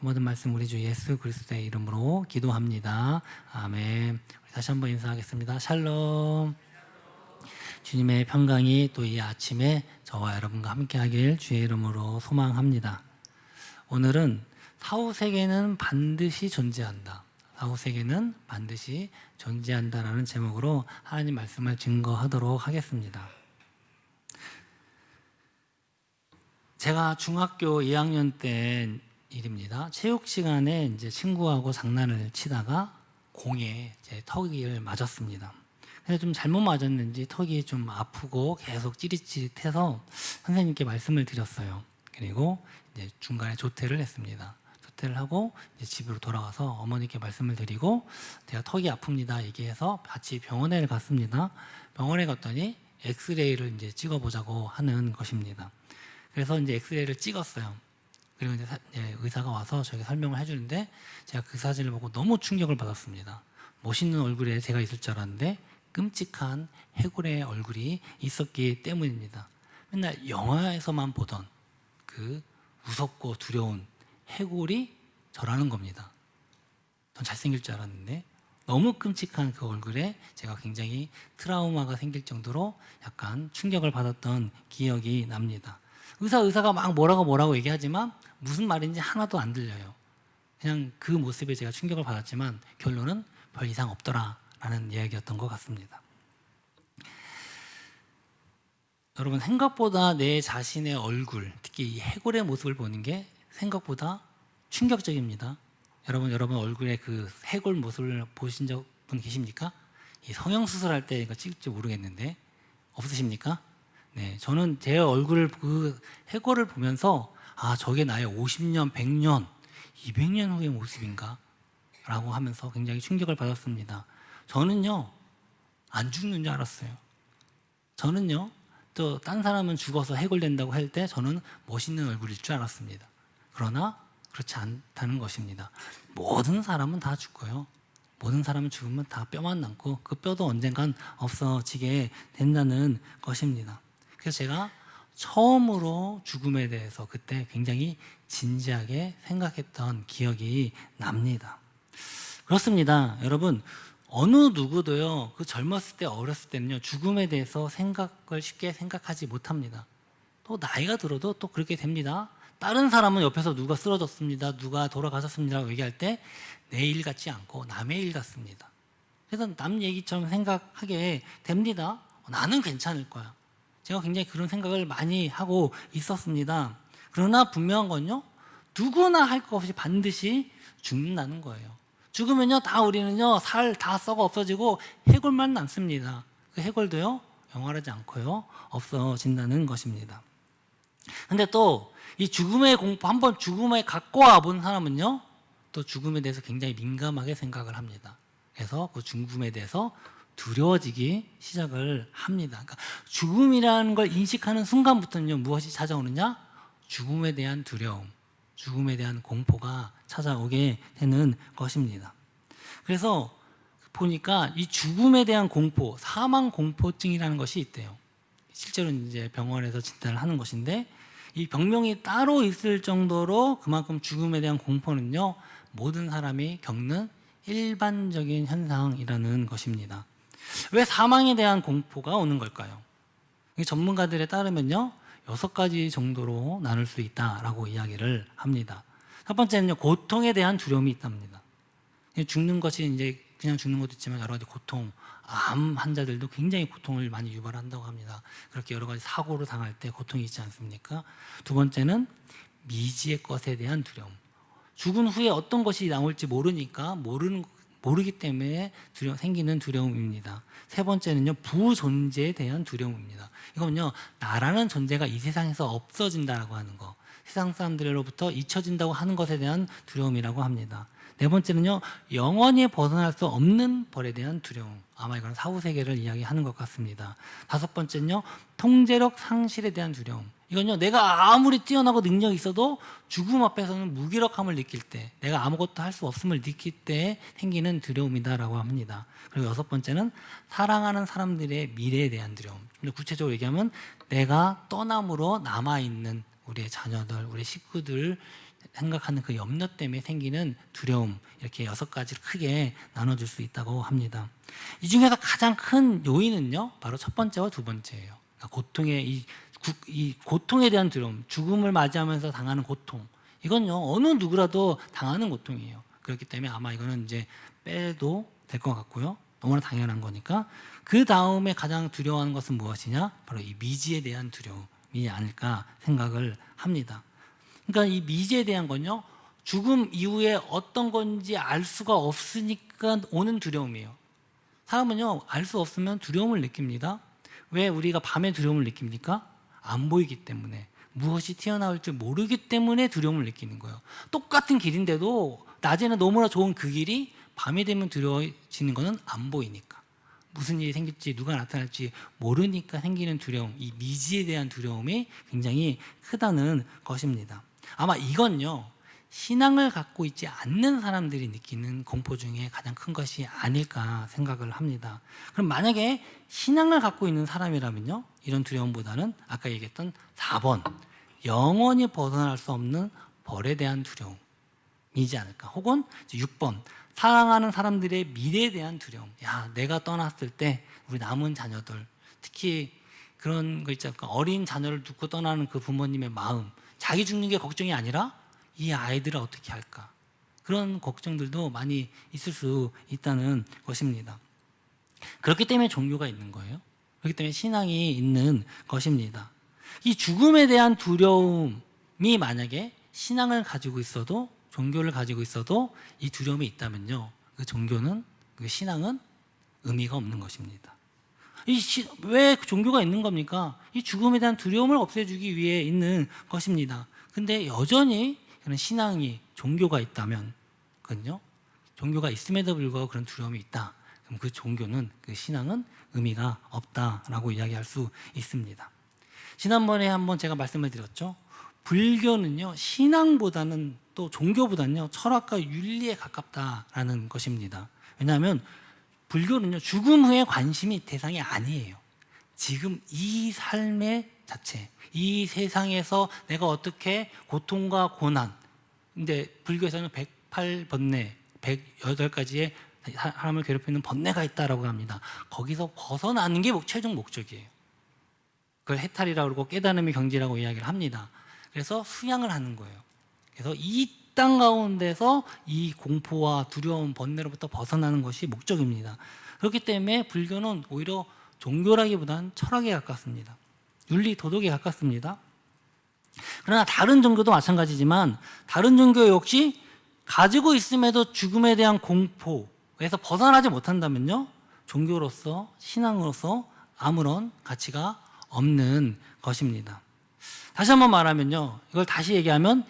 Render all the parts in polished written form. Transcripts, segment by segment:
모든 말씀 우리 주 예수 그리스도의 이름으로 기도합니다. 아멘. 우리 다시 한번 인사하겠습니다. 샬롬. 주님의 평강이 또 이 아침에 저와 여러분과 함께 하길 주의 이름으로 소망합니다. 오늘은 사후세계는 반드시 존재한다. 사후세계는 반드시 존재한다라는 제목으로 하나님 말씀을 증거하도록 하겠습니다. 제가 중학교 2학년 때 일입니다. 체육 시간에 이제 친구하고 장난을 치다가 공에 제 턱을 맞았습니다. 근데 좀 잘못 맞았는지 턱이 좀 아프고 계속 찌릿찌릿해서 선생님께 말씀을 드렸어요. 그리고 이제 중간에 조퇴를 했습니다. 조퇴를 하고 이제 집으로 돌아가서 어머니께 말씀을 드리고 제가 턱이 아픕니다 얘기해서 같이 병원에 갔습니다. 병원에 갔더니 엑스레이를 이제 찍어보자고 하는 것입니다. 그래서 이제 엑스레이를 찍었어요. 그리고 이제 의사가 와서 저에게 설명을 해주는데 제가 그 사진을 보고 너무 충격을 받았습니다. 멋있는 얼굴에 제가 있을 줄 알았는데 끔찍한 해골의 얼굴이 있었기 때문입니다. 맨날 영화에서만 보던 그 무섭고 두려운 해골이 저라는 겁니다. 전 잘생길 줄 알았는데 너무 끔찍한 그 얼굴에 제가 굉장히 트라우마가 생길 정도로 약간 충격을 받았던 기억이 납니다. 의사가 막 뭐라고 얘기하지만 무슨 말인지 하나도 안 들려요. 그냥 그 모습에 제가 충격을 받았지만 결론은 별 이상 없더라라는 이야기였던 것 같습니다. 여러분, 생각보다 내 자신의 얼굴, 특히 이 해골의 모습을 보는 게 생각보다 충격적입니다. 여러분 얼굴에 그 해골 모습을 보신 분 계십니까? 이 성형수술할 때 이거 찍을지 모르겠는데 없으십니까? 네, 저는 제 얼굴을 그 해골을 보면서 아, 저게 나의 50년, 100년, 200년 후의 모습인가? 라고 하면서 굉장히 충격을 받았습니다. 저는요, 안 죽는 줄 알았어요. 저는요, 또 딴 사람은 죽어서 해골된다고 할 때 저는 멋있는 얼굴일 줄 알았습니다. 그러나 그렇지 않다는 것입니다. 모든 사람은 다 죽고요. 모든 사람은 죽으면 다 뼈만 남고 그 뼈도 언젠간 없어지게 된다는 것입니다. 그래서 제가 처음으로 죽음에 대해서 그때 굉장히 진지하게 생각했던 기억이 납니다. 그렇습니다. 여러분, 어느 누구도요, 그 젊었을 때, 어렸을 때는요, 죽음에 대해서 생각을 쉽게 생각하지 못합니다. 또 나이가 들어도 또 그렇게 됩니다. 다른 사람은 옆에서 누가 쓰러졌습니다, 누가 돌아가셨습니다라고 얘기할 때 내 일 같지 않고 남의 일 같습니다. 그래서 남 얘기처럼 생각하게 됩니다. 나는 괜찮을 거야. 제가 굉장히 그런 생각을 많이 하고 있었습니다. 그러나 분명한 건요, 누구나 할 것 없이 반드시 죽는다는 거예요. 죽으면요, 우리는요, 살 다 썩어 없어지고 해골만 남습니다. 그 해골도요, 영원하지 않고요, 없어진다는 것입니다. 근데 또 이 죽음의 공포, 한번 죽음에 갖고 와본 사람은요, 또 죽음에 대해서 굉장히 민감하게 생각을 합니다. 그래서 그 죽음에 대해서 두려워지기 시작을 합니다. 그러니까 죽음이라는 걸 인식하는 순간부터는요, 무엇이 찾아오느냐? 죽음에 대한 두려움, 죽음에 대한 공포가 찾아오게 되는 것입니다. 그래서 보니까 이 죽음에 대한 공포, 사망 공포증이라는 것이 있대요. 실제로 이제 병원에서 진단을 하는 것인데, 이 병명이 따로 있을 정도로 그만큼 죽음에 대한 공포는요, 모든 사람이 겪는 일반적인 현상이라는 것입니다. 왜 사망에 대한 공포가 오는 걸까요? 전문가들에 따르면요, 6가지 정도로 나눌 수 있다라고 이야기를 합니다. 첫 번째는요, 고통에 대한 두려움이 있답니다. 죽는 것이 이제 그냥 죽는 것도 있지만 여러 가지 고통, 암 환자들도 굉장히 고통을 많이 유발한다고 합니다. 그렇게 여러 가지 사고를 당할 때 고통이 있지 않습니까? 두 번째는 미지의 것에 대한 두려움. 죽은 후에 어떤 것이 나올지 모르니까 모르기 때문에 생기는 두려움입니다. 세 번째는요, 부존재에 대한 두려움입니다. 이건요, 나라는 존재가 이 세상에서 없어진다라고 하는 거, 세상 사람들로부터 잊혀진다고 하는 것에 대한 두려움이라고 합니다. 네 번째는요, 영원히 벗어날 수 없는 벌에 대한 두려움. 아마 이건 사후세계를 이야기하는 것 같습니다. 다섯 번째는요, 통제력 상실에 대한 두려움. 이건요, 내가 아무리 뛰어나고 능력이 있어도 죽음 앞에서는 무기력함을 느낄 때, 내가 아무것도 할 수 없음을 느낄 때 생기는 두려움이다라고 합니다. 그리고 여섯 번째는 사랑하는 사람들의 미래에 대한 두려움. 좀 더 구체적으로 얘기하면 내가 떠남으로 남아있는 우리의 자녀들, 우리 식구들 생각하는 그 염려 때문에 생기는 두려움, 이렇게 6가지를 크게 나눠줄 수 있다고 합니다. 이 중에서 가장 큰 요인은요, 바로 첫 번째와 두 번째예요. 그러니까 이 고통에 대한 두려움, 죽음을 맞이하면서 당하는 고통, 이건요 어느 누구라도 당하는 고통이에요. 그렇기 때문에 아마 이거는 이제 빼도 될 것 같고요. 너무나 당연한 거니까. 그 다음에 가장 두려워하는 것은 무엇이냐? 바로 이 미지에 대한 두려움이 아닐까 생각을 합니다. 그러니까 이 미지에 대한 건요, 죽음 이후에 어떤 건지 알 수가 없으니까 오는 두려움이에요. 사람은요, 알 수 없으면 두려움을 느낍니다. 왜 우리가 밤에 두려움을 느낍니까? 안 보이기 때문에, 무엇이 튀어나올지 모르기 때문에 두려움을 느끼는 거예요. 똑같은 길인데도 낮에는 너무나 좋은 그 길이 밤이 되면 두려워지는 것은 안 보이니까, 무슨 일이 생길지 누가 나타날지 모르니까 생기는 두려움, 이 미지에 대한 두려움이 굉장히 크다는 것입니다. 아마 이건요, 신앙을 갖고 있지 않는 사람들이 느끼는 공포 중에 가장 큰 것이 아닐까 생각을 합니다. 그럼 만약에 신앙을 갖고 있는 사람이라면요, 이런 두려움보다는 아까 얘기했던 4번, 영원히 벗어날 수 없는 벌에 대한 두려움이지 않을까. 혹은 6번, 사랑하는 사람들의 미래에 대한 두려움. 야, 내가 떠났을 때 우리 남은 자녀들, 특히 그런 거 있잖아요. 어린 자녀를 두고 떠나는 그 부모님의 마음, 자기 죽는 게 걱정이 아니라 이 아이들을 어떻게 할까, 그런 걱정들도 많이 있을 수 있다는 것입니다. 그렇기 때문에 종교가 있는 거예요. 그렇기 때문에 신앙이 있는 것입니다. 이 죽음에 대한 두려움이 만약에 신앙을 가지고 있어도, 종교를 가지고 있어도 이 두려움이 있다면요, 그 종교는, 그 신앙은 의미가 없는 것입니다. 왜 종교가 있는 겁니까? 이 죽음에 대한 두려움을 없애주기 위해 있는 것입니다. 근데 여전히 그런 신앙이, 종교가 있다면, 그건요, 종교가 있음에도 불구하고 그런 두려움이 있다, 그럼 그 종교는, 그 신앙은 의미가 없다라고 이야기할 수 있습니다. 지난번에 한번 제가 말씀을 드렸죠. 불교는요, 신앙보다는, 또 종교보다는요, 철학과 윤리에 가깝다라는 것입니다. 왜냐하면 불교는요, 죽음 후에 관심이 대상이 아니에요. 지금 이 삶의 자체, 이 세상에서 내가 어떻게 고통과 고난, 근데 불교에서는 108번뇌, 108가지의 사람을 괴롭히는 번뇌가 있다라고 합니다. 거기서 벗어나는 게 최종 목적이에요. 그걸 해탈이라고 그러고 깨달음의 경지라고 이야기를 합니다. 그래서 수양을 하는 거예요. 그래서 이 땅 가운데서 이 공포와 두려움, 번뇌로부터 벗어나는 것이 목적입니다. 그렇기 때문에 불교는 오히려 종교라기보다는 철학에 가깝습니다. 윤리, 도덕에 가깝습니다. 그러나 다른 종교도 마찬가지지만, 다른 종교 역시 가지고 있음에도 죽음에 대한 공포에서 벗어나지 못한다면요, 종교로서, 신앙으로서 아무런 가치가 없는 것입니다. 다시 한번 말하면요, 이걸 다시 얘기하면,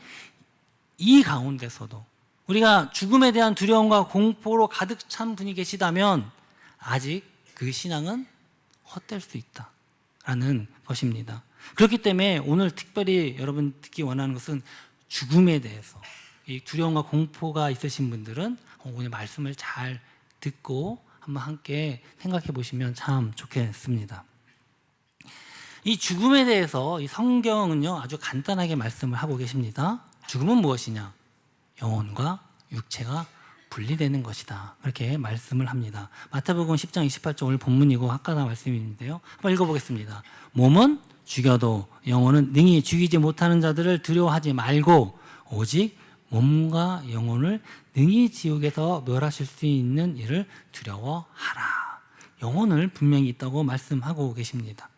이 가운데서도 우리가 죽음에 대한 두려움과 공포로 가득 찬 분이 계시다면 아직 그 신앙은 헛될 수 있다라는 것입니다. 그렇기 때문에 오늘 특별히 여러분 듣기 원하는 것은, 죽음에 대해서 이 두려움과 공포가 있으신 분들은 오늘 말씀을 잘 듣고 한번 함께 생각해 보시면 참 좋겠습니다. 이 죽음에 대해서 이 성경은요, 아주 간단하게 말씀을 하고 계십니다. 죽음은 무엇이냐? 영혼과 육체가 분리되는 것이다, 그렇게 말씀을 합니다. 마태복음 10장 28절, 오늘 본문이고 학가다 말씀인데요, 한번 읽어보겠습니다. 몸은 죽여도 영혼은 능히 죽이지 못하는 자들을 두려워하지 말고 오직 몸과 영혼을 능히 지옥에서 멸하실 수 있는 이를 두려워하라. 영혼을 분명히 있다고 말씀하고 계십니다.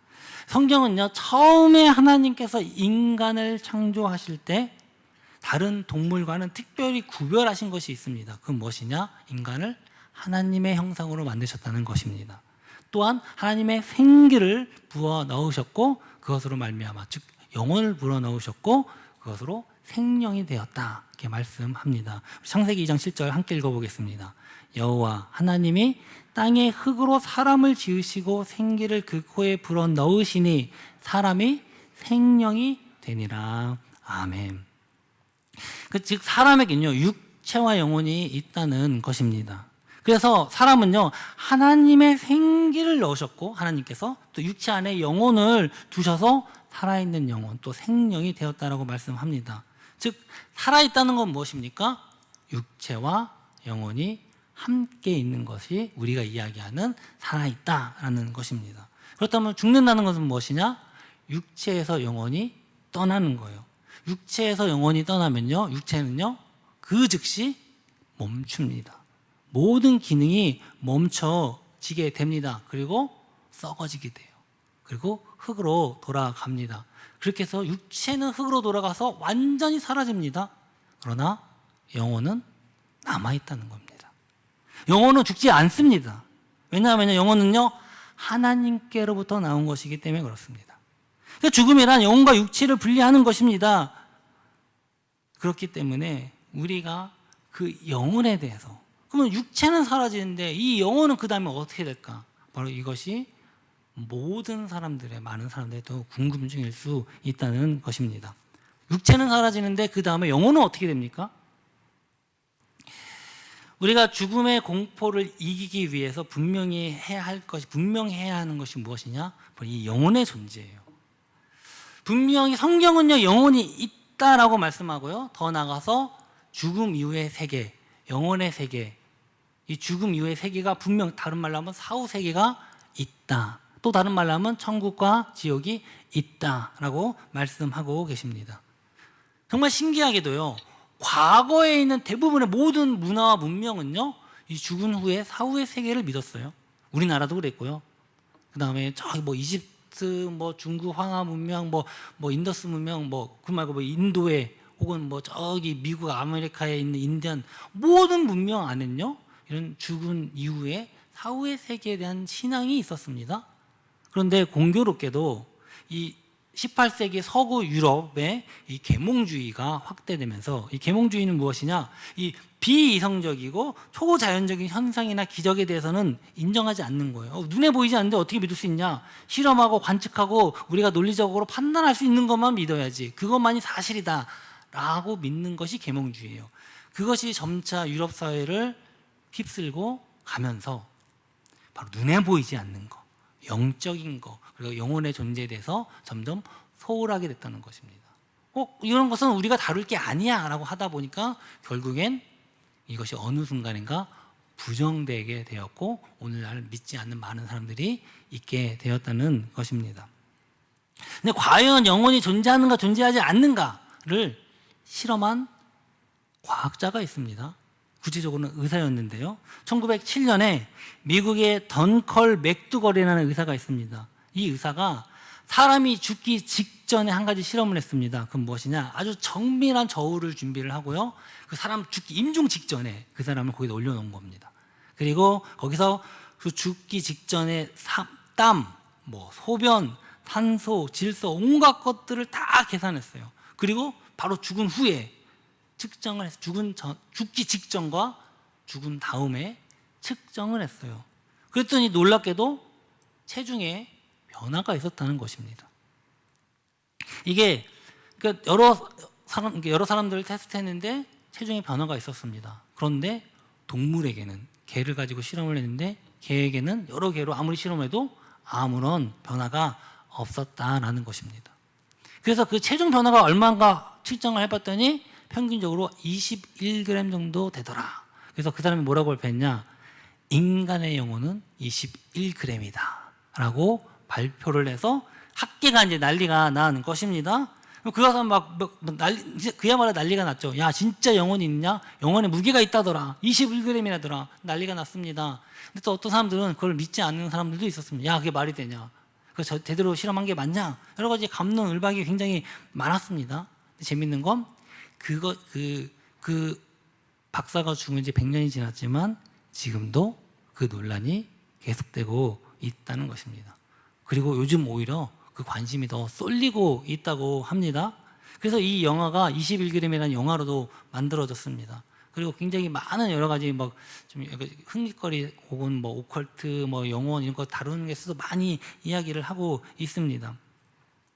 성경은요, 처음에 하나님께서 인간을 창조하실 때 다른 동물과는 특별히 구별하신 것이 있습니다. 그건 무엇이냐? 인간을 하나님의 형상으로 만드셨다는 것입니다. 또한 하나님의 생기를 부어 넣으셨고, 그것으로 말미암아, 즉 영혼을 불어 넣으셨고, 그것으로 생명이 되었다, 이렇게 말씀합니다. 창세기 2장 7절 함께 읽어보겠습니다. 여호와 하나님이 땅의 흙으로 사람을 지으시고 생기를 그 코에 불어 넣으시니 사람이 생명이 되니라. 아멘. 즉 사람에게는요, 육체와 영혼이 있다는 것입니다. 그래서 사람은요, 하나님의 생기를 넣으셨고, 하나님께서 또 육체 안에 영혼을 두셔서 살아있는 영혼, 또 생명이 되었다라고 말씀합니다. 즉 살아있다는 건 무엇입니까? 육체와 영혼이 함께 있는 것이 우리가 이야기하는 살아있다라는 것입니다. 그렇다면 죽는다는 것은 무엇이냐? 육체에서 영혼이 떠나는 거예요. 육체에서 영혼이 떠나면요, 육체는요 그 즉시 멈춥니다. 모든 기능이 멈춰지게 됩니다. 그리고 썩어지게 돼요. 그리고 흙으로 돌아갑니다. 그렇게 해서 육체는 흙으로 돌아가서 완전히 사라집니다. 그러나 영혼은 남아있다는 겁니다. 영혼은 죽지 않습니다. 왜냐하면 영혼은요 하나님께로부터 나온 것이기 때문에 그렇습니다. 그러니까 죽음이란 영혼과 육체를 분리하는 것입니다. 그렇기 때문에 우리가 그 영혼에 대해서, 그러면 육체는 사라지는데 이 영혼은 그 다음에 어떻게 될까? 바로 이것이 모든 사람들의, 많은 사람들의 또 궁금증일 수 있다는 것입니다. 육체는 사라지는데 그 다음에 영혼은 어떻게 됩니까? 우리가 죽음의 공포를 이기기 위해서 분명히 해야 하는 것이 무엇이냐? 바로 이 영혼의 존재예요. 분명히 성경은요 영혼이 있다라고 말씀하고요, 더 나아가서 죽음 이후의 세계, 영혼의 세계, 이 죽음 이후의 세계가 분명, 다른 말로 하면 사후 세계가 있다, 또 다른 말로 하면 천국과 지옥이 있다라고 말씀하고 계십니다. 정말 신기하게도요 과거에 있는 대부분의 모든 문화와 문명은요 이 죽은 후에 사후의 세계를 믿었어요. 우리나라도 그랬고요. 그 다음에 저기 뭐 이집트, 뭐 중국 황하 문명, 뭐 인더스 문명, 그 말고 뭐 인도에, 혹은 뭐 저기 미국 아메리카에 있는 인디안, 모든 문명 안에는요 이런 죽은 이후에 사후의 세계에 대한 신앙이 있었습니다. 그런데 공교롭게도 이 18세기 서구 유럽의 이 계몽주의가 확대되면서, 이 계몽주의는 무엇이냐? 이 비이성적이고 초자연적인 현상이나 기적에 대해서는 인정하지 않는 거예요. 눈에 보이지 않는데 어떻게 믿을 수 있냐? 실험하고 관측하고 우리가 논리적으로 판단할 수 있는 것만 믿어야지, 그것만이 사실이다 라고 믿는 것이 계몽주의예요. 그것이 점차 유럽 사회를 휩쓸고 가면서 바로 눈에 보이지 않는 것, 영적인 것, 그리고 영혼의 존재에 대해서 점점 소홀하게 됐다는 것입니다. 이런 것은 우리가 다룰 게 아니야 라고 하다 보니까 결국엔 이것이 어느 순간인가 부정되게 되었고, 오늘날 믿지 않는 많은 사람들이 있게 되었다는 것입니다. 근데 과연 영혼이 존재하는가 존재하지 않는가를 실험한 과학자가 있습니다. 구체적으로는 의사였는데요, 1907년에 미국의 던컬 맥두걸이라는 의사가 있습니다. 이 의사가 사람이 죽기 직전에 한 가지 실험을 했습니다. 그건 무엇이냐? 아주 정밀한 저울을 준비를 하고요, 그 사람 죽기 임종 직전에 그 사람을 거기다 올려놓은 겁니다. 그리고 거기서 그 죽기 직전에 땀, 소변, 탄소, 질소, 온갖 것들을 다 계산했어요. 그리고 바로 죽은 후에 측정을 해서 죽기 직전과 죽은 다음에 측정을 했어요. 그랬더니 놀랍게도 체중에 변화가 있었다는 것입니다. 이게 그러니까 여러 사람들을 테스트했는데 체중에 변화가 있었습니다. 그런데 동물에게는, 개를 가지고 실험을 했는데 개에게는 여러 개로 아무리 실험해도 아무런 변화가 없었다라는 것입니다. 그래서 그 체중 변화가 얼마인가 측정을 해봤더니 평균적으로 21g 정도 되더라. 그래서 그 사람이 뭐라고 발표했냐? 인간의 영혼은 21g이다 라고 발표를 해서 학계가 이제 난리가 나는 것입니다. 그래서 그야말로 난리가 났죠. 야, 진짜 영혼이 있냐? 영혼에 무게가 있다더라. 21g이라더라. 난리가 났습니다. 근데 또 어떤 사람들은 그걸 믿지 않는 사람들도 있었습니다. 야, 그게 말이 되냐? 그거 제대로 실험한 게 맞냐? 여러 가지 갑론을박이 굉장히 많았습니다. 재밌는 건 그 박사가 죽은 지 100년이 지났지만 지금도 그 논란이 계속되고 있다는 것입니다. 그리고 요즘 오히려 그 관심이 더 쏠리고 있다고 합니다. 그래서 이 영화가 21g이라는 영화로도 만들어졌습니다. 그리고 굉장히 많은 여러 가지 좀 흥미거리 혹은 오컬트, 영혼 이런 거 다루는 게 있어서 많이 이야기를 하고 있습니다.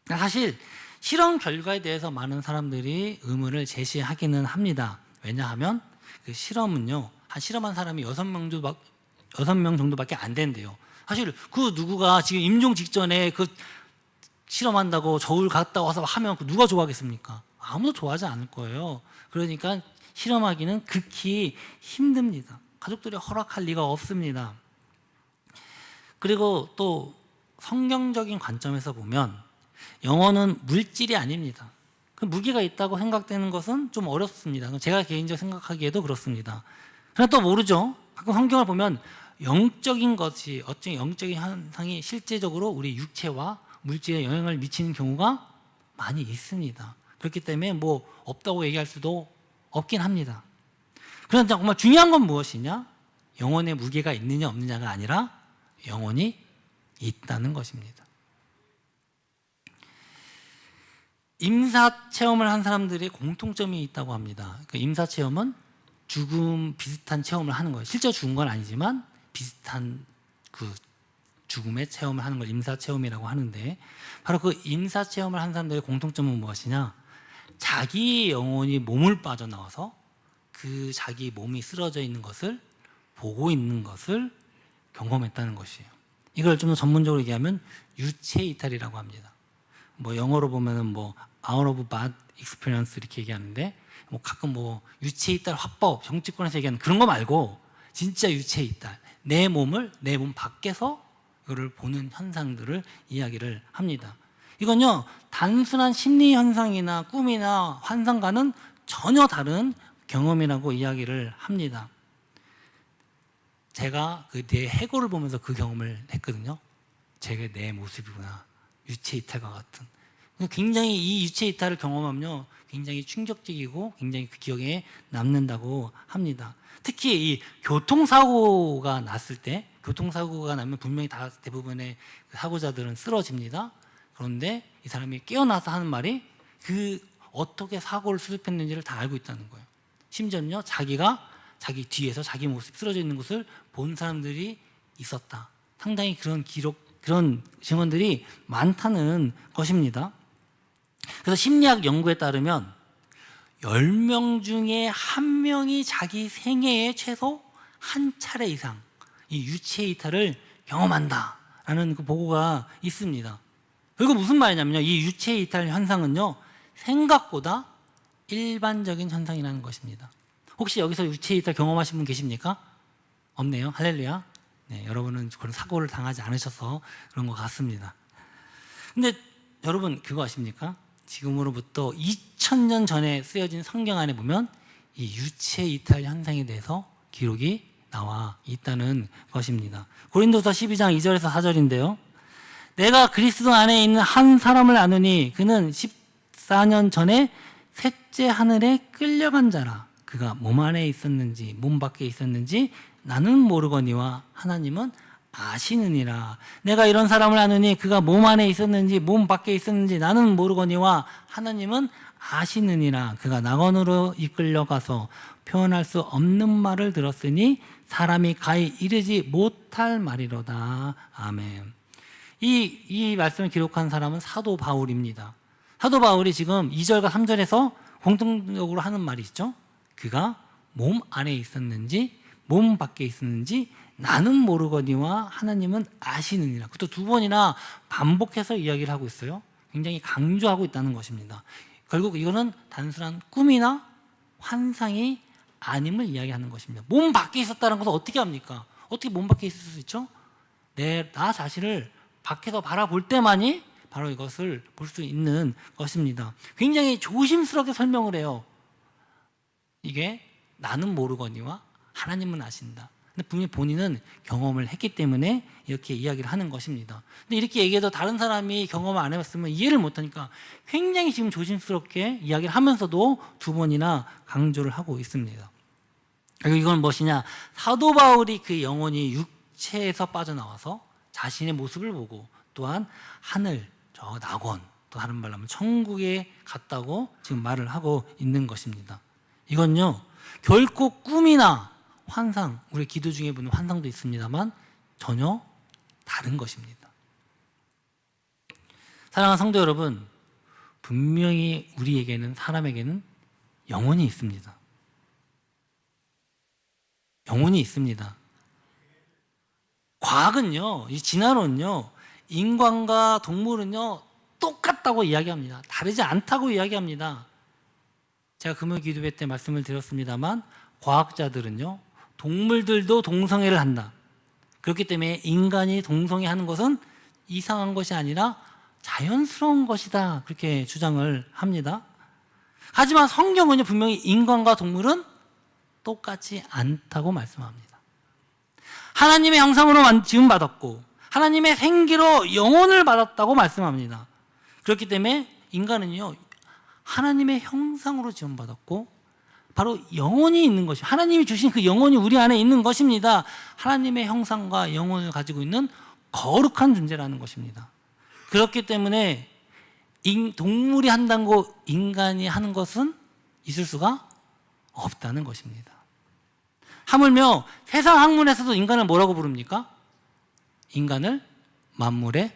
사실 실험 결과에 대해서 많은 사람들이 의문을 제시하기는 합니다. 왜냐하면 그 실험은요, 실험한 사람이 6명 정도밖에 안 된대요. 사실 그 누구가 지금 임종 직전에 그 실험한다고 저울 갔다 와서 하면 누가 좋아하겠습니까? 아무도 좋아하지 않을 거예요. 그러니까 실험하기는 극히 힘듭니다. 가족들이 허락할 리가 없습니다. 그리고 또 성경적인 관점에서 보면 영혼은 물질이 아닙니다. 그 무게가 있다고 생각되는 것은 좀 어렵습니다. 제가 개인적으로 생각하기에도 그렇습니다. 그러나 또 모르죠. 가끔 성경을 보면 영적인 것이 어떤 영적인 현상이 실제적으로 우리 육체와 물질에 영향을 미치는 경우가 많이 있습니다. 그렇기 때문에 뭐 없다고 얘기할 수도 없긴 합니다. 그런데 정말 중요한 건 무엇이냐? 영혼의 무게가 있느냐 없느냐가 아니라 영혼이 있다는 것입니다. 임사 체험을 한 사람들이 공통점이 있다고 합니다. 그 임사 체험은 죽음 비슷한 체험을 하는 거예요. 실제 죽은 건 아니지만 비슷한 그 죽음의 체험을 하는 걸 임사 체험이라고 하는데, 바로 그 임사 체험을 한 사람들의 공통점은 무엇이냐? 자기 영혼이 몸을 빠져나와서 그 자기 몸이 쓰러져 있는 것을 보고 있는 것을 경험했다는 것이에요. 이걸 좀 더 전문적으로 얘기하면 유체 이탈이라고 합니다. 뭐 영어로 보면은 뭐 out of body experience 이렇게 얘기하는데, 뭐 가끔 뭐 유체 이탈 화법 정치권에서 얘기하는 그런 거 말고 진짜 유체 이탈, 내 몸을 내 몸 밖에서 이거를 보는 현상들을 이야기를 합니다. 이건요 단순한 심리 현상이나 꿈이나 환상과는 전혀 다른 경험이라고 이야기를 합니다. 제가 그 내 해골을 보면서 그 경험을 했거든요. 제가 내 모습이구나, 유체 이탈과 같은. 굉장히 이 유체 이탈을 경험하면요 굉장히 충격적이고 굉장히 그 기억에 남는다고 합니다. 특히 이 교통사고가 났을 때, 교통사고가 나면 분명히 다 대부분의 사고자들은 쓰러집니다. 그런데 이 사람이 깨어나서 하는 말이 그 어떻게 사고를 수습했는지를 다 알고 있다는 거예요. 심지어는요 자기가 자기 뒤에서 자기 모습 쓰러져 있는 것을 본 사람들이 있었다. 상당히 그런 기록, 그런 증언들이 많다는 것입니다. 그래서 심리학 연구에 따르면 10명 중에 1명이 자기 생애에 최소 한 차례 이상 이 유체 이탈을 경험한다라는 그 보고가 있습니다. 이거 무슨 말이냐면요, 이 유체 이탈 현상은요 생각보다 일반적인 현상이라는 것입니다. 혹시 여기서 유체 이탈 경험하신 분 계십니까? 없네요. 할렐루야. 네, 여러분은 그런 사고를 당하지 않으셔서 그런 것 같습니다. 근데 여러분 그거 아십니까? 지금으로부터 2000년 전에 쓰여진 성경 안에 보면 이 유체 이탈 현상에 대해서 기록이 나와 있다는 것입니다. 고린도서 12장 2절에서 4절인데요. 내가 그리스도 안에 있는 한 사람을 아느니 그는 14년 전에 셋째 하늘에 끌려간 자라. 그가 몸 안에 있었는지 몸 밖에 있었는지 나는 모르거니와 하나님은 아시느니라. 내가 이런 사람을 아느니 그가 몸 안에 있었는지 몸 밖에 있었는지 나는 모르거니와 하나님은 아시느니라. 그가 낙원으로 이끌려가서 표현할 수 없는 말을 들었으니 사람이 가히 이르지 못할 말이로다. 아멘. 이 말씀을 기록한 사람은 사도 바울입니다. 사도 바울이 지금 2절과 3절에서 공통적으로 하는 말이 있죠. 그가 몸 안에 있었는지 몸 밖에 있었는지 나는 모르거니와 하나님은 아시느니라. 그것도 두 번이나 반복해서 이야기를 하고 있어요. 굉장히 강조하고 있다는 것입니다. 결국 이거는 단순한 꿈이나 환상이 아님을 이야기하는 것입니다. 몸 밖에 있었다는 것은 어떻게 합니까? 어떻게 몸 밖에 있을 수 있죠? 나 자신을 밖에서 바라볼 때만이 바로 이것을 볼 수 있는 것입니다. 굉장히 조심스럽게 설명을 해요. 이게 나는 모르거니와 하나님은 아신다. 근데 분명히 본인은 경험을 했기 때문에 이렇게 이야기를 하는 것입니다. 근데 이렇게 얘기해도 다른 사람이 경험을 안 해봤으면 이해를 못하니까 굉장히 지금 조심스럽게 이야기를 하면서도 두 번이나 강조를 하고 있습니다. 그리고 이건 무엇이냐? 사도 바울이 그 영혼이 육체에서 빠져나와서 자신의 모습을 보고 또한 하늘, 저 낙원, 또 다른 말로 하면 천국에 갔다고 지금 말을 하고 있는 것입니다. 이건요 결코 꿈이나 환상, 우리 기도 중에 보는 환상도 있습니다만 전혀 다른 것입니다. 사랑하는 성도 여러분, 분명히 우리에게는, 사람에게는 영혼이 있습니다. 영혼이 있습니다. 과학은요, 이 진화론은요, 인간과 동물은요 똑같다고 이야기합니다. 다르지 않다고 이야기합니다. 제가 금요 기도회 때 말씀을 드렸습니다만 과학자들은요, 동물들도 동성애를 한다. 그렇기 때문에 인간이 동성애하는 것은 이상한 것이 아니라 자연스러운 것이다. 그렇게 주장을 합니다. 하지만 성경은요, 분명히 인간과 동물은 똑같지 않다고 말씀합니다. 하나님의 형상으로 지음받았고 하나님의 생기로 영혼을 받았다고 말씀합니다. 그렇기 때문에 인간은요, 하나님의 형상으로 지음받았고 바로 영혼이 있는 것이, 하나님이 주신 그 영혼이 우리 안에 있는 것입니다. 하나님의 형상과 영혼을 가지고 있는 거룩한 존재라는 것입니다. 그렇기 때문에 동물이 한다는 거 인간이 하는 것은 있을 수가 없다는 것입니다. 하물며 세상 학문에서도 인간을 뭐라고 부릅니까? 인간을 만물의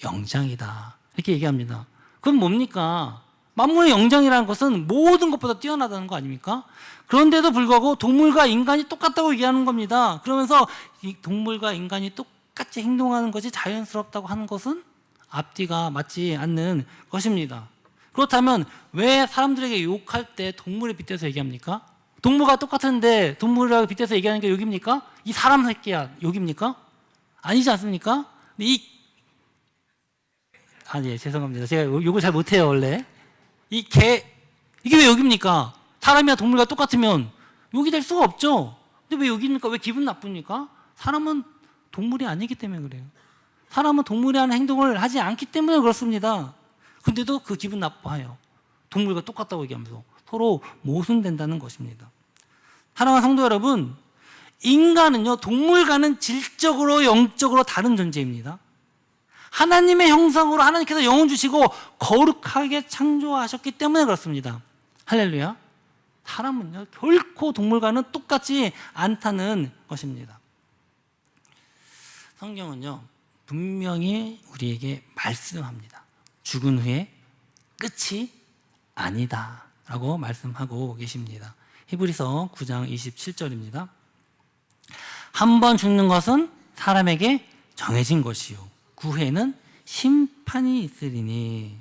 영장이다, 이렇게 얘기합니다. 그럼 뭡니까? 만물의 영장이라는 것은 모든 것보다 뛰어나다는 거 아닙니까? 그런데도 불구하고 동물과 인간이 똑같다고 얘기하는 겁니다. 그러면서 이 동물과 인간이 똑같이 행동하는 것이 자연스럽다고 하는 것은 앞뒤가 맞지 않는 것입니다. 그렇다면 왜 사람들에게 욕할 때 동물에 빗대서 얘기합니까? 동물과 똑같은데 동물이라고 빗대서 얘기하는 게 욕입니까? 이 사람 새끼야 욕입니까? 아니지 않습니까? 예, 죄송합니다. 제가 욕을 잘 못해요, 원래. 이게 왜 욕입니까? 사람이나 동물과 똑같으면 욕이 될 수가 없죠. 근데 왜 욕입니까? 왜 기분 나쁩니까? 사람은 동물이 아니기 때문에 그래요. 사람은 동물이 하는 행동을 하지 않기 때문에 그렇습니다. 근데도 그 기분 나빠해요. 동물과 똑같다고 얘기하면서 서로 모순된다는 것입니다. 사랑하는 성도 여러분, 인간은요, 동물과는 질적으로 영적으로 다른 존재입니다. 하나님의 형상으로 하나님께서 영혼 주시고 거룩하게 창조하셨기 때문에 그렇습니다. 할렐루야. 사람은요, 결코 동물과는 똑같지 않다는 것입니다. 성경은요, 분명히 우리에게 말씀합니다. 죽은 후에 끝이 아니다 라고 말씀하고 계십니다. 히브리서 9장 27절입니다. 한 번 죽는 것은 사람에게 정해진 것이요 그 후에는 심판이 있으리니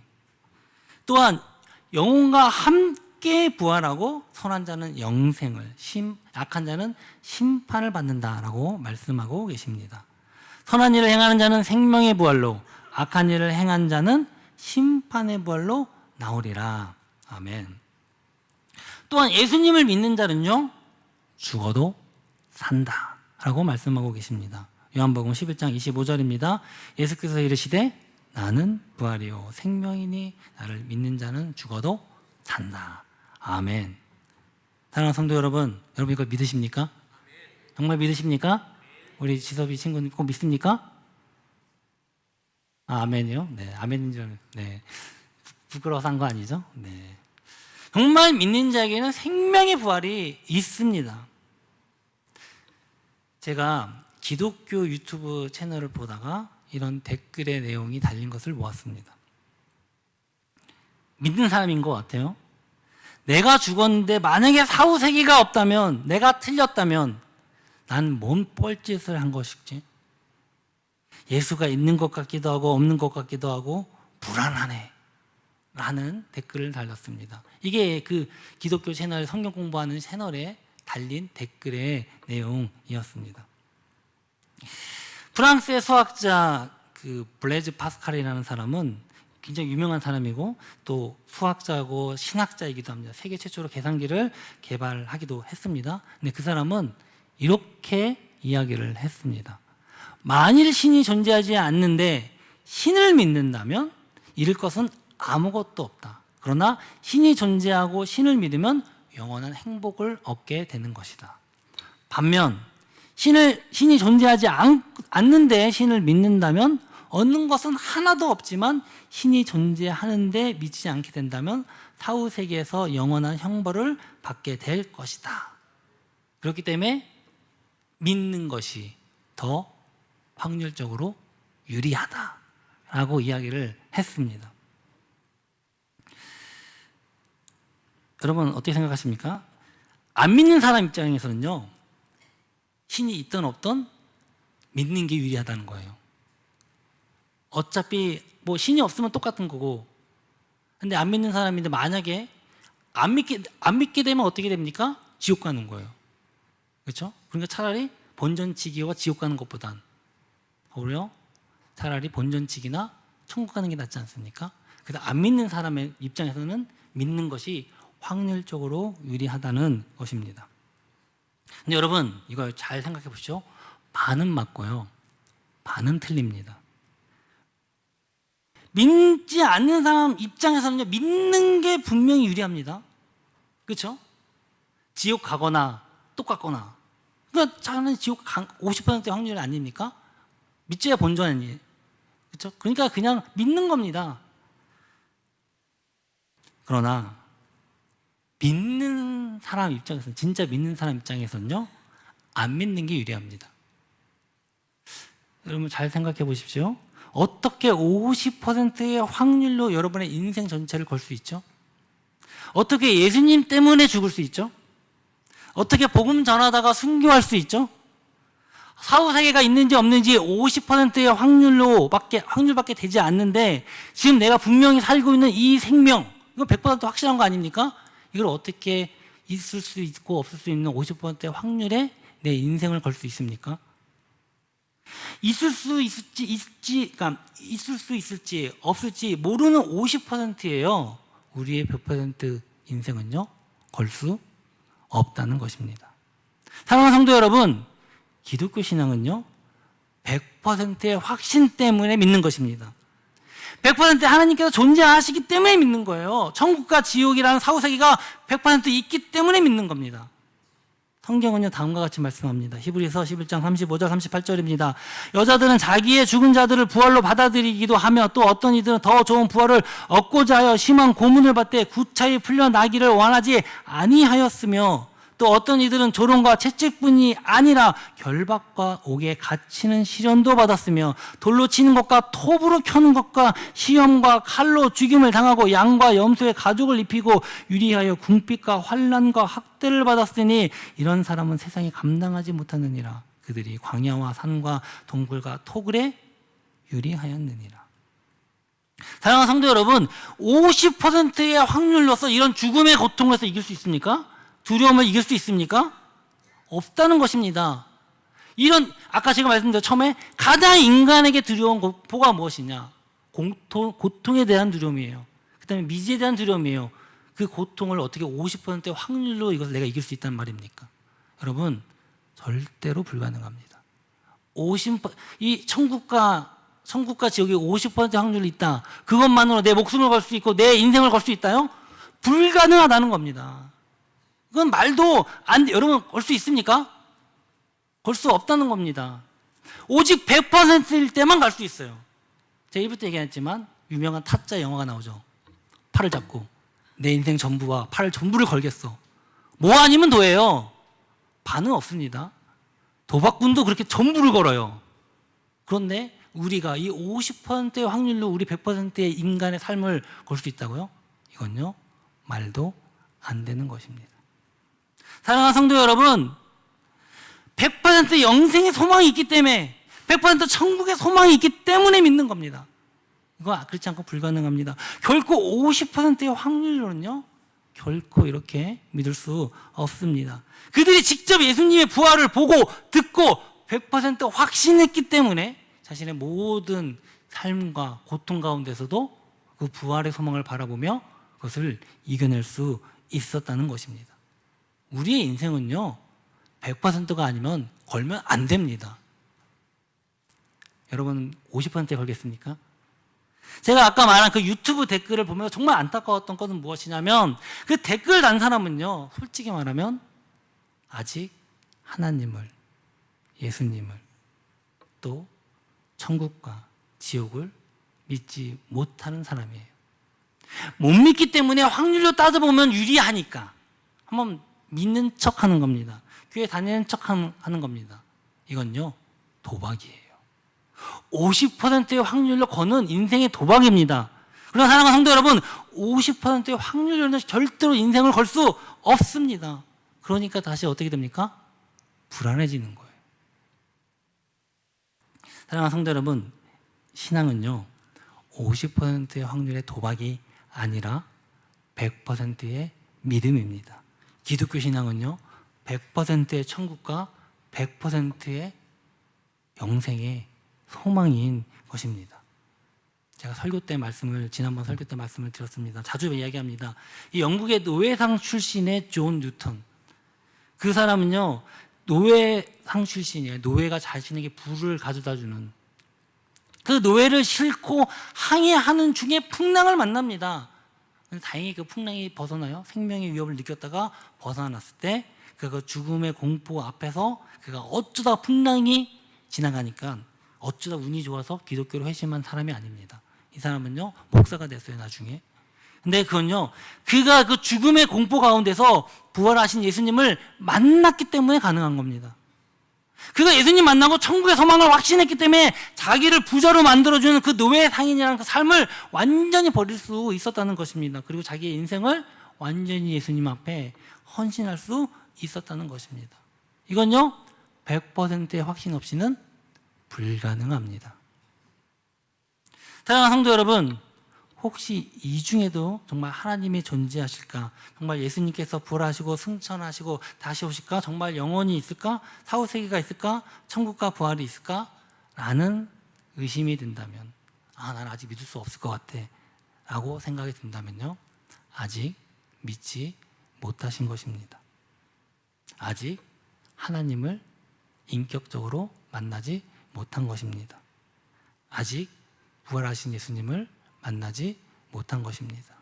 또한 영혼과 함께 부활하고 선한 자는 영생을, 악한 자는 심판을 받는다라고 말씀하고 계십니다. 선한 일을 행하는 자는 생명의 부활로, 악한 일을 행한 자는 심판의 부활로 나오리라. 아멘. 또한 예수님을 믿는 자는요, 죽어도 산다 라고 말씀하고 계십니다. 요한복음 11장 25절입니다. 예수께서 이르시되 나는 부활이요 생명이니 나를 믿는 자는 죽어도 산다. 아멘. 사랑하는 성도 여러분, 여러분 이거 믿으십니까? 정말 믿으십니까? 우리 지섭이 친구는 꼭 믿습니까? 아멘이요? 네, 아멘인 줄, 네. 부끄러워서 한 거 아니죠? 네. 정말 믿는 자에게는 생명의 부활이 있습니다. 제가 기독교 유튜브 채널을 보다가 이런 댓글의 내용이 달린 것을 보았습니다. 믿는 사람인 것 같아요. 내가 죽었는데 만약에 사후세계가 없다면, 내가 틀렸다면 난 뭔 뻘짓을 한 것이지? 예수가 있는 것 같기도 하고 없는 것 같기도 하고 불안하네 라는 댓글을 달렸습니다. 이게 그 기독교 채널, 성경 공부하는 채널에 달린 댓글의 내용이었습니다. 프랑스의 수학자 그 블레즈 파스칼이라는 사람은 굉장히 유명한 사람이고 또 수학자고 신학자이기도 합니다. 세계 최초로 계산기를 개발하기도 했습니다. 근데 그 사람은 이렇게 이야기를 했습니다. 만일 신이 존재하지 않는데 신을 믿는다면 잃을 것은 아무것도 없다. 그러나 신이 존재하고 신을 믿으면 영원한 행복을 얻게 되는 것이다. 반면 신이 존재하지 않는데 신을 믿는다면 얻는 것은 하나도 없지만 신이 존재하는데 믿지 않게 된다면 사후 세계에서 영원한 형벌을 받게 될 것이다. 그렇기 때문에 믿는 것이 더 확률적으로 유리하다라고 이야기를 했습니다. 여러분 어떻게 생각하십니까? 안 믿는 사람 입장에서는요, 신이 있든 없든 믿는 게 유리하다는 거예요. 어차피 뭐 신이 없으면 똑같은 거고, 근데 안 믿는 사람인데 만약에 안 믿게 되면 어떻게 됩니까? 지옥 가는 거예요. 그렇죠? 그러니까 차라리 본전치기와 지옥 가는 것보단 오히려 차라리 본전치기나 천국 가는 게 낫지 않습니까? 그래서 안 믿는 사람의 입장에서는 믿는 것이 확률적으로 유리하다는 것입니다. 근데 여러분 이거 잘 생각해 보시죠. 반은 맞고요. 반은 틀립니다. 믿지 않는 사람 입장에서는요, 믿는 게 분명히 유리합니다. 그렇죠? 지옥 가거나 똑같거나. 그러니까 차라리 지옥 50% 확률이 아닙니까? 믿져야 본전 아니에요. 그렇죠? 그러니까 그냥 믿는 겁니다. 그러나 믿는 사람 입장에서는, 진짜 믿는 사람 입장에서는요, 안 믿는 게 유리합니다. 여러분 잘 생각해 보십시오. 어떻게 50%의 확률로 여러분의 인생 전체를 걸 수 있죠? 어떻게 예수님 때문에 죽을 수 있죠? 어떻게 복음 전하다가 순교할 수 있죠? 사후세계가 있는지 없는지 50%의 확률밖에 되지 않는데, 지금 내가 분명히 살고 있는 이 생명, 이거 100% 확실한 거 아닙니까? 이걸 어떻게 있을 수 있고 없을 수 있는 50%의 확률에 내 인생을 걸 수 있습니까? 있을 수 있을지 없을지 모르는 50%예요. 우리의 100% 인생은요, 걸 수 없다는 것입니다. 사랑하는 성도 여러분, 기독교 신앙은요, 100%의 확신 때문에 믿는 것입니다. 100% 하나님께서 존재하시기 때문에 믿는 거예요. 천국과 지옥이라는 사후세계가 100% 있기 때문에 믿는 겁니다. 성경은요, 다음과 같이 말씀합니다. 히브리서 11장 35절 38절입니다. 여자들은 자기의 죽은 자들을 부활로 받아들이기도 하며, 또 어떤 이들은 더 좋은 부활을 얻고자 하여 심한 고문을 받되 구차히 풀려나기를 원하지 아니하였으며, 또 어떤 이들은 조롱과 채찍뿐이 아니라 결박과 옥에 갇히는 시련도 받았으며, 돌로 치는 것과 톱으로 켜는 것과 시험과 칼로 죽임을 당하고 양과 염소의 가죽을 입히고 유리하여 궁핍과 환난과 학대를 받았으니 이런 사람은 세상이 감당하지 못하느니라. 그들이 광야와 산과 동굴과 토굴에 유리하였느니라. 사랑하는 성도 여러분, 50%의 확률로서 이런 죽음의 고통에서 이길 수 있습니까? 두려움을 이길 수 있습니까? 없다는 것입니다. 아까 제가 말씀드린 처음에 가장 인간에게 두려운 공포가 무엇이냐? 고통에 대한 두려움이에요. 그 다음에 미지에 대한 두려움이에요. 그 고통을 어떻게 50%의 확률로 이것을 내가 이길 수 있다는 말입니까? 여러분, 절대로 불가능합니다. 이 천국과 지옥이 50% 확률이 있다. 그것만으로 내 목숨을 걸 수 있고 내 인생을 걸 수 있다요? 불가능하다는 겁니다. 그건 말도 안 돼. 여러분, 걸 수 있습니까? 걸 수 없다는 겁니다. 오직 100%일 때만 갈 수 있어요. 제가 1부 때 얘기했지만 유명한 타짜 영화가 나오죠. 팔을 잡고 내 인생 전부와 팔을 전부를 걸겠어. 뭐 아니면 도예요. 반은 없습니다. 도박꾼도 그렇게 전부를 걸어요. 그런데 우리가 이 50%의 확률로 우리 100%의 인간의 삶을 걸 수 있다고요? 이건요, 말도 안 되는 것입니다. 사랑하는 성도 여러분, 100% 영생의 소망이 있기 때문에, 100% 천국의 소망이 있기 때문에 믿는 겁니다. 이거 그렇지 않고 불가능합니다. 결코 50%의 확률로는요, 결코 이렇게 믿을 수 없습니다. 그들이 직접 예수님의 부활을 보고 듣고 100% 확신했기 때문에 자신의 모든 삶과 고통 가운데서도 그 부활의 소망을 바라보며 그것을 이겨낼 수 있었다는 것입니다. 우리의 인생은요, 100%가 아니면 걸면 안 됩니다. 여러분 50%에 걸겠습니까? 제가 아까 말한 그 유튜브 댓글을 보면서 정말 안타까웠던 것은 무엇이냐면, 그 댓글 단 사람은요, 솔직히 말하면 아직 하나님을, 예수님을, 또 천국과 지옥을 믿지 못하는 사람이에요. 못 믿기 때문에 확률로 따져보면 유리하니까 한번 믿는 척 하는 겁니다. 교회 다니는 척 하는 겁니다. 이건요, 도박이에요. 50%의 확률로 거는 인생의 도박입니다. 그러나 사랑하는 성도 여러분, 50%의 확률로는 절대로 인생을 걸 수 없습니다. 그러니까 다시 어떻게 됩니까? 불안해지는 거예요. 사랑하는 성도 여러분, 신앙은요, 50%의 확률의 도박이 아니라 100%의 믿음입니다. 기독교 신앙은요 100%의 천국과 100%의 영생의 소망인 것입니다. 제가 지난번 설교 때 말씀을 드렸습니다. 자주 이야기합니다. 이 영국의 노회상 출신의 존 뉴턴, 그 사람은요 노회상 출신이에요. 노회가 자신에게 부를 가져다 주는, 그 노회를 싣고 항해하는 중에 풍랑을 만납니다. 다행히 그 풍랑이 벗어나요. 생명의 위협을 느꼈다가 벗어났을 때 그 죽음의 공포 앞에서 그가 어쩌다 풍랑이 지나가니까 어쩌다 운이 좋아서 기독교로 회심한 사람이 아닙니다. 이 사람은요 목사가 됐어요 나중에. 근데 그건요 그가 그 죽음의 공포 가운데서 부활하신 예수님을 만났기 때문에 가능한 겁니다. 그가 예수님 만나고 천국의 소망을 확신했기 때문에 자기를 부자로 만들어주는 그 노예 상인이라는 그 삶을 완전히 버릴 수 있었다는 것입니다. 그리고 자기의 인생을 완전히 예수님 앞에 헌신할 수 있었다는 것입니다. 이건요 100%의 확신 없이는 불가능합니다. 사랑하는 성도 여러분, 혹시 이 중에도 정말 하나님이 존재하실까? 정말 예수님께서 부활하시고 승천하시고 다시 오실까? 정말 영원히 있을까? 사후세계가 있을까? 천국과 부활이 있을까? 라는 의심이 든다면, 나는 아직 믿을 수 없을 것 같아 라고 생각이 든다면요 아직 믿지 못하신 것입니다. 아직 하나님을 인격적으로 만나지 못한 것입니다. 아직 부활하신 예수님을 만나지 못한 것입니다.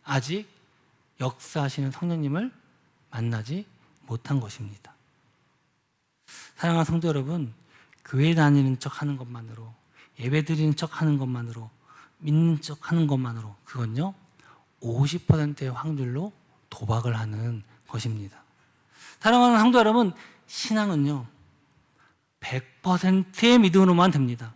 아직 역사하시는 성령님을 만나지 못한 것입니다. 사랑하는 성도 여러분, 교회 다니는 척 하는 것만으로, 예배 드리는 척 하는 것만으로, 믿는 척 하는 것만으로, 그건요 50%의 확률로 도박을 하는 것입니다. 사랑하는 성도 여러분, 신앙은요 100%의 믿음으로만 됩니다.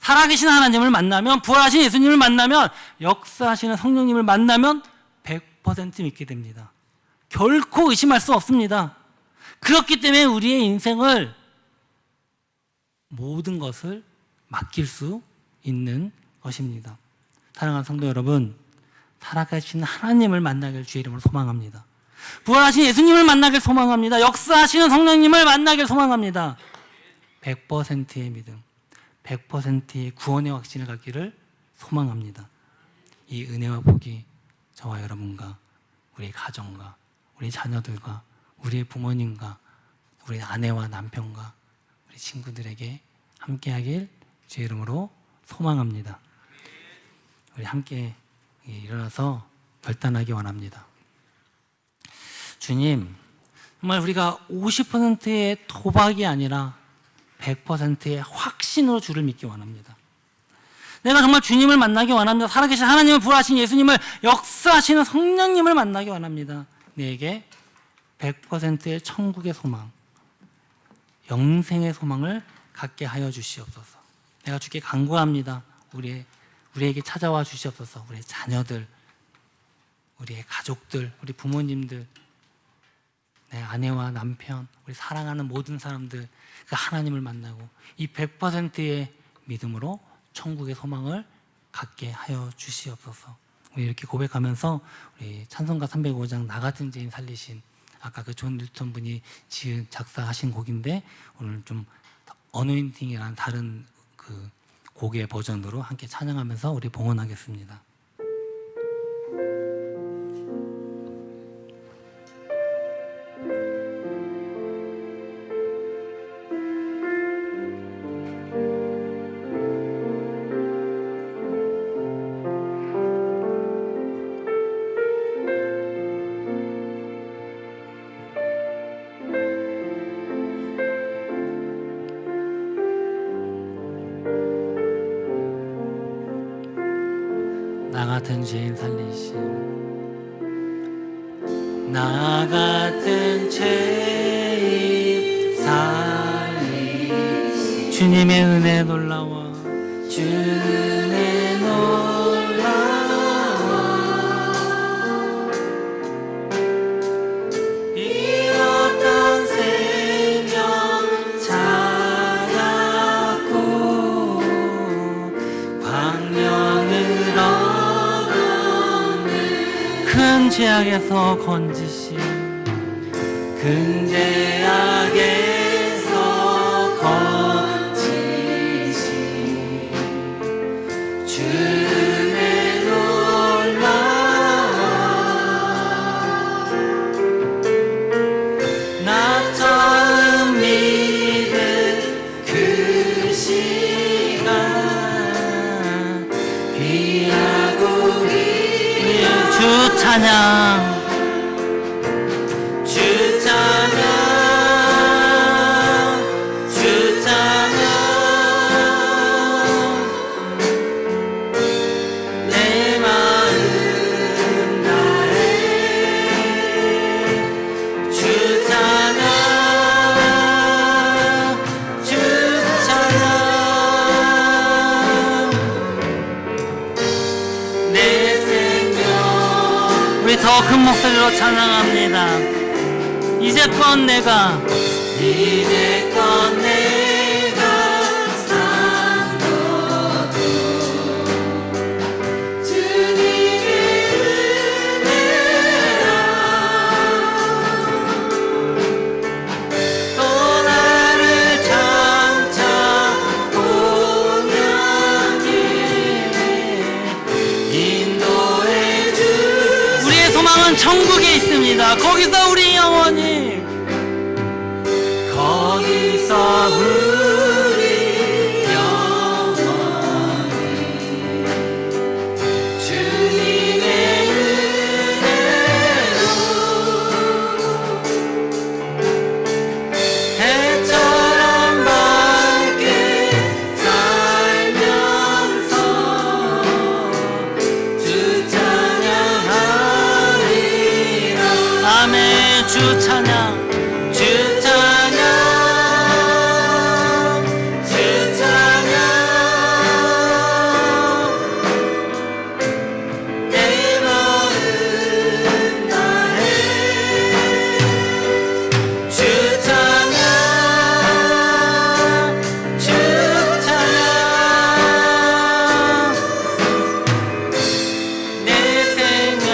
살아계신 하나님을 만나면, 부활하신 예수님을 만나면, 역사하시는 성령님을 만나면 100% 믿게 됩니다. 결코 의심할 수 없습니다. 그렇기 때문에 우리의 인생을, 모든 것을 맡길 수 있는 것입니다. 사랑하는 성도 여러분, 살아계신 하나님을 만나길 주의 이름으로 소망합니다. 부활하신 예수님을 만나길 소망합니다. 역사하시는 성령님을 만나길 소망합니다. 100%의 믿음, 100%의 구원의 확신을 갖기를 소망합니다. 이 은혜와 복이 저와 여러분과 우리 가정과 우리 자녀들과 우리의 부모님과 우리 아내와 남편과 우리 친구들에게 함께하길 주의 이름으로 소망합니다. 우리 함께 일어나서 결단하기 원합니다. 주님, 정말 우리가 50%의 도박이 아니라 100%의 확신으로 주를 믿기 원합니다. 내가 정말 주님을 만나기 원합니다. 살아계신 하나님을, 부활하신 예수님을, 역사하시는 성령님을 만나기 원합니다. 내게 100%의 천국의 소망, 영생의 소망을 갖게 하여 주시옵소서. 내가 주께 간구합니다. 우리에게 찾아와 주시옵소서. 우리의 자녀들, 우리의 가족들, 우리 부모님들, 내 아내와 남편, 우리 사랑하는 모든 사람들, 그 하나님을 만나고 이 100%의 믿음으로 천국의 소망을 갖게 하여 주시옵소서. 우리 이렇게 고백하면서 우리 찬송가 305장 나 같은 죄인 살리신, 아까 그 존 뉴턴 분이 작사하신 곡인데 오늘 좀 어노인팅이라는 다른 그 곡의 버전으로 함께 찬양하면서 우리 봉헌하겠습니다. 나 같은 죄인 살리심, 나 같은 죄인 살리심, 주님의 은혜 놀라워, 주의 놀라워, 잃었던 생명 찾았고 광명을 큰 죄 죄악에서 건지신 근죄악에서 건지신 주의 놀라워 나 처음 믿은 그 시간 귀하고 주 찬양 주 찬양 주 찬양 내 마음 다해 주 찬양 주 찬양 내 생명 우리 더 큰 목소리로 찬양합니다. 이제껏 내가 산 것도 주님의 은혜라 또 나를 장차 공양해 인도해 주 우리의 소망은 천국에 있습니다. 거기서 우리 영원히 거기서 우리 영원히 주님의 은혜로 해처럼 밝게 살면서 주 찬양하리라. 아멘. 주 찬양 주 찬양 주 찬양 내 마음 다해 주 찬양 주 찬양 내 생명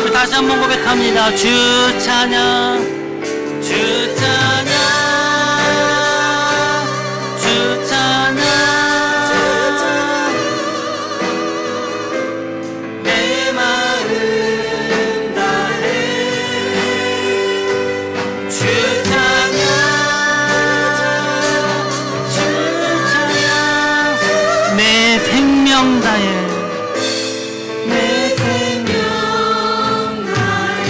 우리 다시 한번 고백합니다. 주 찬양 주 찬양 주 찬양 내 마음 다해 주 찬양 주 찬양 내 생명 다해 내 생명 다해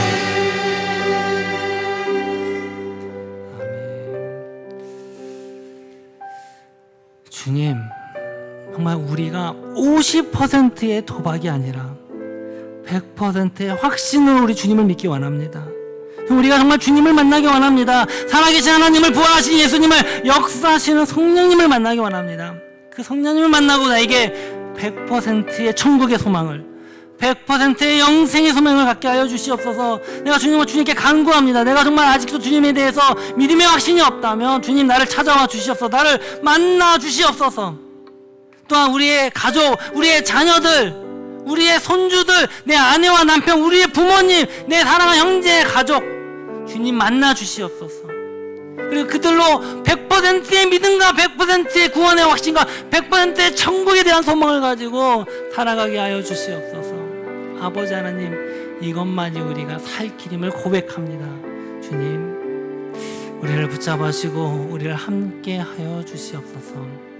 주님, 정말 우리가 50%의 도박이 아니라 100%의 확신으로 우리 주님을 믿기 원합니다. 우리가 정말 주님을 만나기 원합니다. 살아계신 하나님을, 부활하신 예수님을, 역사하시는 성령님을 만나기 원합니다. 그 성령님을 만나고 나에게 100%의 천국의 소망을, 100%의 영생의 소망을 갖게 하여 주시옵소서. 내가 주님께 간구합니다. 내가 정말 아직도 주님에 대해서 믿음의 확신이 없다면 주님 나를 찾아와 주시옵소서. 나를 만나 주시옵소서. 또한 우리의 가족, 우리의 자녀들, 우리의 손주들, 내 아내와 남편, 우리의 부모님, 내 사랑하는 형제, 가족 주님 만나 주시옵소서. 그리고 그들로 100%의 믿음과 100%의 구원의 확신과 100%의 천국에 대한 소망을 가지고 살아가게 하여 주시옵소서. 아버지 하나님, 이것만이 우리가 살 길임을 고백합니다. 주님, 우리를 붙잡으시고 우리를 함께 하여 주시옵소서.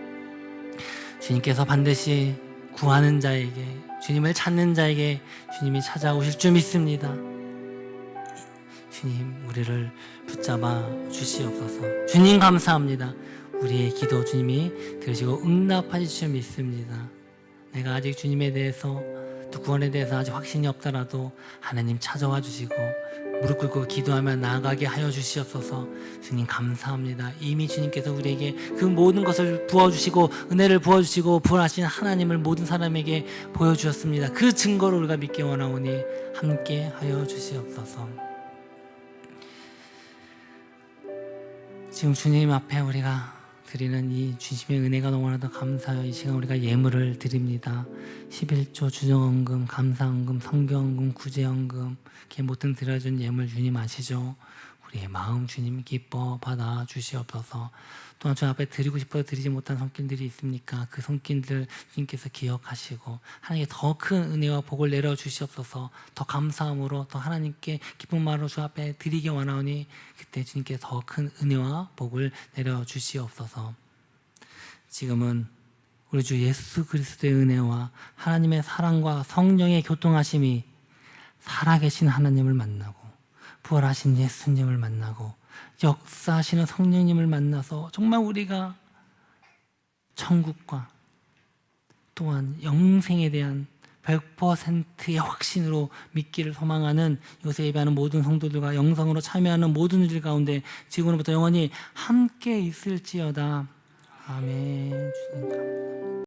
주님께서 반드시 구하는 자에게, 주님을 찾는 자에게 주님이 찾아오실 줄 믿습니다. 주님, 우리를 붙잡아 주시옵소서. 주님 감사합니다. 우리의 기도 주님이 들으시고 응답하실 줄 믿습니다. 내가 아직 주님에 대해서, 또 구원에 대해서 아직 확신이 없더라도 하나님 찾아와 주시고 무릎 꿇고 기도하며 나아가게 하여 주시옵소서. 주님 감사합니다. 이미 주님께서 우리에게 그 모든 것을 부어주시고 은혜를 부어주시고 부활하신 하나님을 모든 사람에게 보여주셨습니다. 그 증거를 우리가 믿기 원하오니 함께 하여 주시옵소서. 지금 주님 앞에 우리가 드리는 이 주님의 은혜가 너무나도 감사해요. 이 시간 우리가 예물을 드립니다. 11조 주정헌금, 감사헌금, 성경헌금, 구제헌금 이렇게 모든 드려준 예물 주님 아시죠? 우리의 마음 주님 기뻐 받아 주시옵소서. 또한 주 앞에 드리고 싶어서 드리지 못한 손길들이 있습니까? 그 손길들 주님께서 기억하시고 하나님께 더 큰 은혜와 복을 내려 주시옵소서. 더 감사함으로 더 하나님께 기쁜 마음으로 주 앞에 드리기 원하오니 그때 주님께 더 큰 은혜와 복을 내려 주시옵소서. 지금은 우리 주 예수 그리스도의 은혜와 하나님의 사랑과 성령의 교통하심이 살아계신 하나님을 만나고 부활하신 예수님을 만나고 역사하시는 성령님을 만나서 정말 우리가 천국과 또한 영생에 대한 100%의 확신으로 믿기를 소망하는 요새 예배하는 모든 성도들과 영성으로 참여하는 모든 이들 가운데 지금부터 영원히 함께 있을지어다. 아멘. 주님 감사합니다.